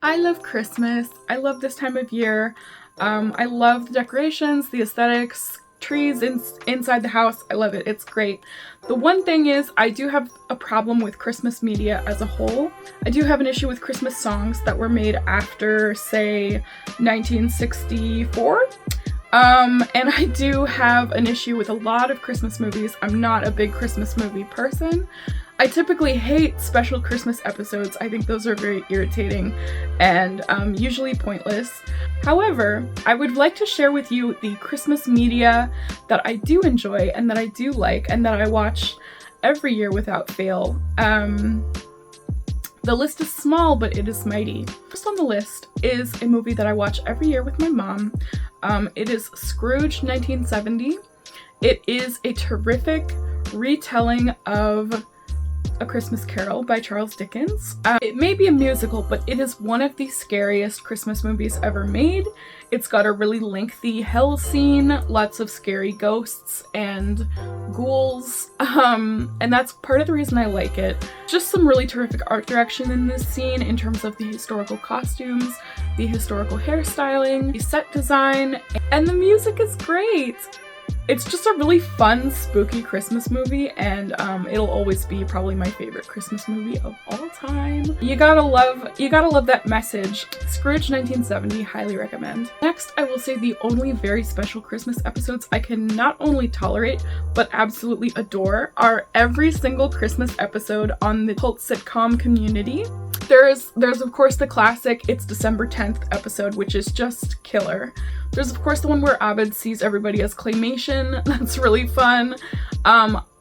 I love Christmas. I love this time of year. I love the decorations, the aesthetics, trees inside the house. I love it. It's great. The one thing is I do have a problem with Christmas media as a whole. I do have an issue with Christmas songs that were made after, say, 1964. And I do have an issue with a lot of Christmas movies. I'm not a big Christmas movie person. I typically hate special Christmas episodes. I think those are very irritating and usually pointless. However, I would like to share with you the Christmas media that I do enjoy and that I do like and that I watch every year without fail. The list is small, but it is mighty. First on the list is a movie that I watch every year with my mom. It is Scrooge 1970. It is a terrific retelling of A Christmas Carol by Charles Dickens. It may be a musical, but it is one of the scariest Christmas movies ever made. It's got a really lengthy hell scene, lots of scary ghosts and ghouls, and that's part of the reason I like it. Just some really terrific art direction in this scene in terms of the historical costumes, the historical hairstyling, the set design, and the music is great. It's just a really fun, spooky Christmas movie, and it'll always be probably my favorite Christmas movie of all time. You gotta love that message. Scrooge 1970, highly recommend. Next, I will say the only very special Christmas episodes I can not only tolerate, but absolutely adore are every single Christmas episode on the cult sitcom Community. There's of course the classic It's December 10th episode, which is just killer. There's of course the one where Abed sees everybody as claymation. That's really fun.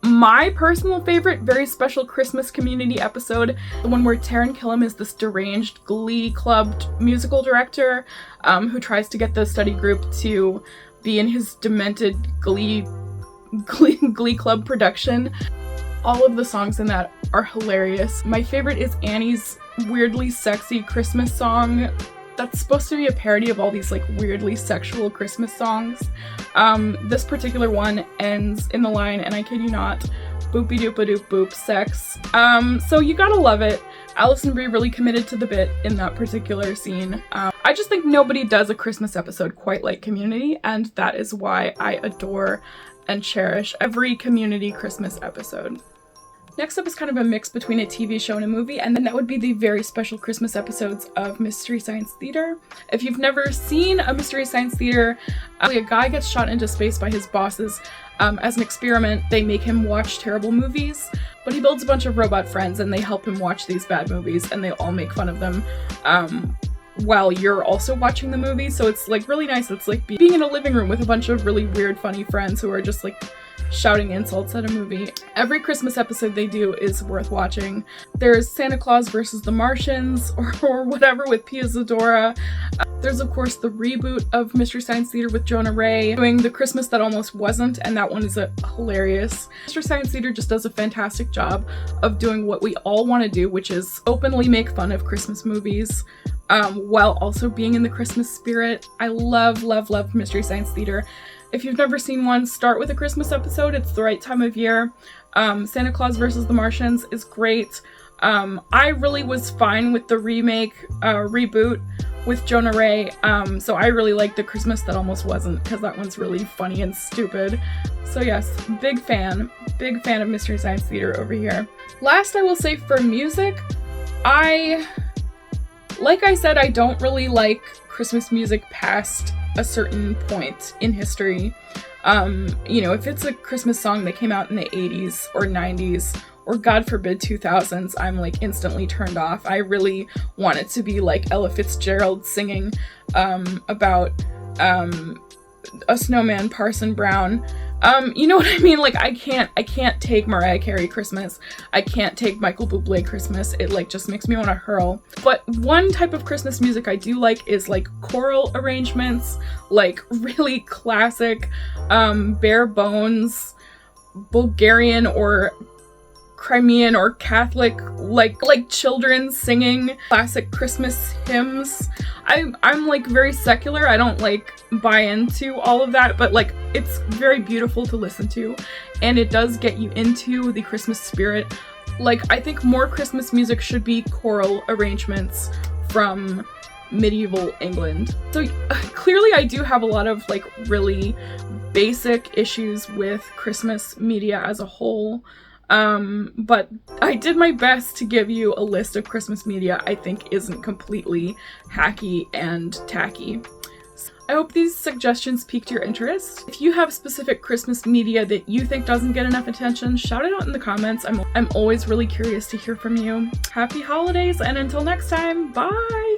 My personal favorite, very special Christmas Community episode, the one where Taran Killam is this deranged Glee Club musical director who tries to get the study group to be in his demented Glee Club production. All of the songs in that are hilarious. My favorite is Annie's weirdly sexy Christmas song that's supposed to be a parody of all these like weirdly sexual Christmas songs. This particular one ends in the line, and I kid you not, boopy doopa doop boop sex. So you gotta love it. Alison Brie really committed to the bit in that particular scene. I just think nobody does a Christmas episode quite like Community, and that is why I adore and cherish every Community Christmas episode. Next up is kind of a mix between a TV show and a movie, and then that would be the very special Christmas episodes of Mystery Science Theater. If you've never seen a Mystery Science Theater, a guy gets shot into space by his bosses. As an experiment, they make him watch terrible movies, but he builds a bunch of robot friends and they help him watch these bad movies, and they all make fun of them while you're also watching the movie. So it's like really nice. It's like being in a living room with a bunch of really weird, funny friends who are just like shouting insults at a movie. Every Christmas episode they do is worth watching. There's Santa Claus versus the Martians or whatever with Pia Zadora. There's of course the reboot of Mystery Science Theater with Jonah Ray doing The Christmas That Almost Wasn't, and that one is hilarious. Mystery Science Theater just does a fantastic job of doing what we all want to do, which is openly make fun of Christmas movies while also being in the Christmas spirit. I love Mystery Science Theater. If you've never seen one, start with a Christmas episode. It's the right time of year. Santa Claus versus the Martians is great. I really was fine with the reboot with Jonah Ray. So I really like The Christmas That Almost Wasn't, because that one's really funny and stupid. So yes, big fan of Mystery Science Theater over here. Last, I will say for music, like I said, I don't really like Christmas music past a certain point in history. You know, if it's a Christmas song that came out in the 80s or 90s, or God forbid 2000s, I'm like instantly turned off. I really want it to be like Ella Fitzgerald singing about a snowman, Parson Brown. You know what I mean? Like I can't take Mariah Carey Christmas. I can't take Michael Bublé Christmas. It like just makes me want to hurl. But one type of Christmas music I do like is like choral arrangements, like really classic, bare bones, Bulgarian or Crimean or Catholic, like children singing classic Christmas hymns. I'm like very secular. I don't like buy into all of that, but like it's very beautiful to listen to, and it does get you into the Christmas spirit. Like I think more Christmas music should be choral arrangements from medieval England. So clearly I do have a lot of like really basic issues with Christmas media as a whole. But I did my best to give you a list of Christmas media I think isn't completely hacky and tacky. I hope these suggestions piqued your interest. If you have specific Christmas media that you think doesn't get enough attention, shout it out in the comments. I'm always really curious to hear from you. Happy holidays, and until next time, bye!